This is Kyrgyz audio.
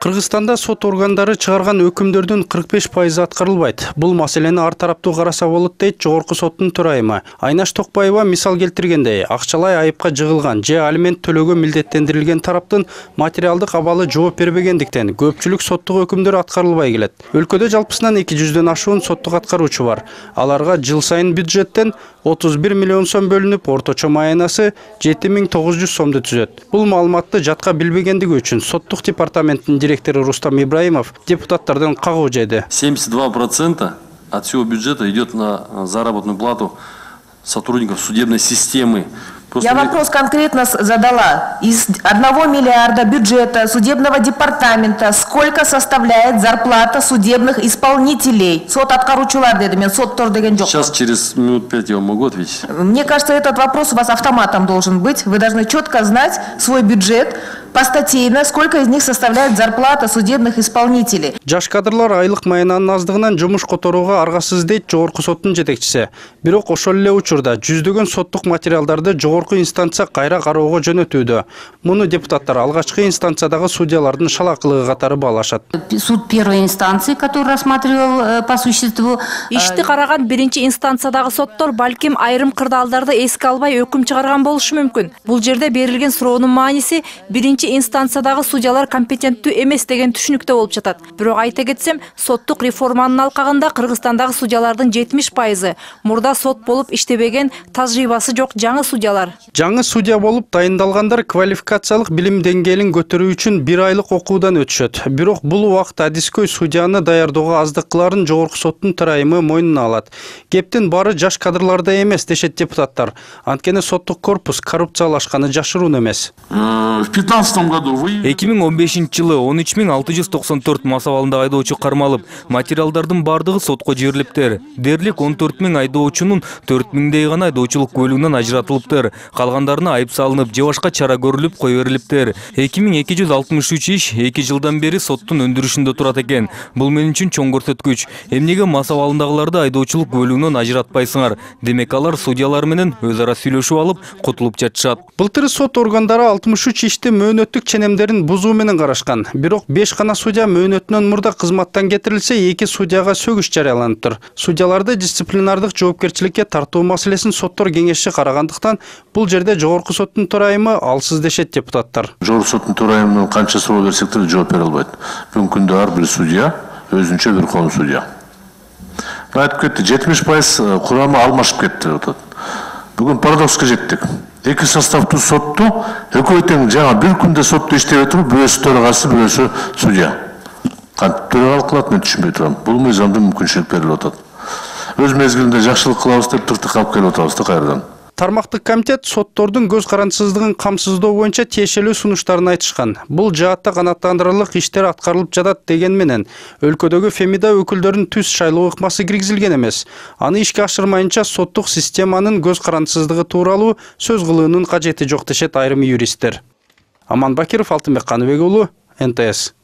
Кыргызстанда сот органдары чыгарган өкүмдөрдүн 45% аткарылбайт. Бул маселени ар тараптуу караса болот дейт Жогорку соттун төрайымы. Айнаш Токпаева мисал келтиргендей, акчалай айыпка жыгылган же алимент төлөөгө милдеттендирилген тараптын материалдык абалы жооп бербегендиктен көпчүлүк соттук өкүмдөр аткарылбай келет. Өлкөдө жалпысынан 200дөн ашуун соттук аткаруучу бар. Аларга жыл сайын бюджеттен 31 миллион сом бөлүнүп, орточо маянасы 7900 сомду түзөт. Бул маалыматты жатка билбегендиги үчүн соттук департаменттин директору Рустам Ибраимов депутаттардан кагуу жеди. 72% от всего бюджета идет на заработную плату сотрудников судебной системы. Я вопрос конкретно задала. Из 1 миллиарда бюджета судебного департамента сколько составляет зарплата судебных исполнителей? Сот аткаруучулар деди, мен соттор деген жок. Сейчас через минут 5 я вам могу ответить. Мне кажется, этот вопрос у вас автоматом должен быть. Вы должны четко знать свой бюджет, постатейно, сколько из них составляет зарплата судебных исполнителей. Жаш кадрлар айлык маянанын аздыгынан жумуш которууга аргасыз дейт Жогорку соттун жетекчиси. Бирок ошол эле учурда жүздөгөн соттук материалдарды жогорку инстанция кайра кароого жөнөтүүдө. Муну депутаттар алгачкы инстанциядагы судьялардын шалакылыгы катары баалашат. Суд первой инстанции, который рассматривал по существу, ишти караган биринчи инстанциядагы соттор балким айрым кырдаалдарды эске албай өкүм чыгарган болушу мүмкүн. Бул жерде берилген суроонун мааниси биринчи инстанциядагы судьялар компетенттүү эмес деген түшүнүктө болуп жатат. Бирок айта кетсем, соттук реформанын алкагында Кыргызстандагы судьялардын 70% мурда сот болуп иштебеген, тажрыйбасы жок жаңы судьялар. Жаңы судья болуп дайындалгандар квалификациялык билим деңгээлин көтөрүү үчүн 1 айлык окуудан өтүшөт. Бирок бул убакта адискөй судьяны даярдоого аздык кыларын Жогорку соттун төрайымы мойнуна алат. Кептин бары жаш кадрларда эмес дешет депутаттар. Анткени соттук корпус коррупциялашканы жашыруун эмес. В 2015 году 2015-жылы 13694 мас абалында айдоочу кармалып, материалдардын бардыгы сотко жиберилиптир. Дерлик 14000 айдоочунун 4000дей гана айдоочулук көлүгүнөн ажыратылыптыр. Калгандарына айып салынып, же башка чара көрүлүп кое берилиптир. 2263 иш 2 жылдан бери соттун өндүрүшүндө турат экен. Бул мен үчүн чоң көрсөткүч. Эмнеге мас абалындагыларды айдоочулук көлүгүнөн ажыратпайсыңар? Демек алар судьялар менен өз ара сүйлөшүп алып, кутулуп жатышат. Былтыр сот органдары 63 ишти мөөнөттүк ченемдерин бузуу менен карашкан. Бирок 5 гана судья мөөнөтүнөн мурда кызматтан кетирилсе, 2 судьяга сөгүш жарыяланыптыр. Судьяларды дисциплинардык жоопкерчиликке тартуу маселесин соттор кеңеши карагандыктан бул жерде Жогорку соттун төрайымы алсыз дешет депутаттар. Жогорку соттун төрайымынан канча суроо берсек да жооп бере албайт. Бүгүнкү күндө ар бир судья өзүнчө бир ком судья. Айтып кетти, 70% курамы алмашып кетти. Бүгүн парадокска жеттик. Эки составдуу сотту экөө тең жаңа бир күндө сотто иштеп туруп, бирөөсү төрагасы, бирөөсү судья. Кантип төрагалык кылат, мен түшүнбөй турам. Бул мыйзамда мүмкүнчүлүк берилип атат. Өз мезгилинде жакшылык кылабыз деп тыртык алып келип атабыз да кайрадан. Тармактык комитет соттордун көз карандысыздыгын камсыздоо боюнча тиешелүү сунуштарын айтышкан. Бул жаатта канааттандырарлык иштер аткарылып жатат деген менен өлкөдөгү Фемида өкүлдөрүнүн түз шайлоо ыкмасы киргизилген эмес. Аны ишке ашырмайынча соттук системанын көз карандысыздыгы тууралуу сөз кылуунун кажети жок дешет айрым юристтер. Аман Бакиров, Алтынбек Каныбек уулу, НТС.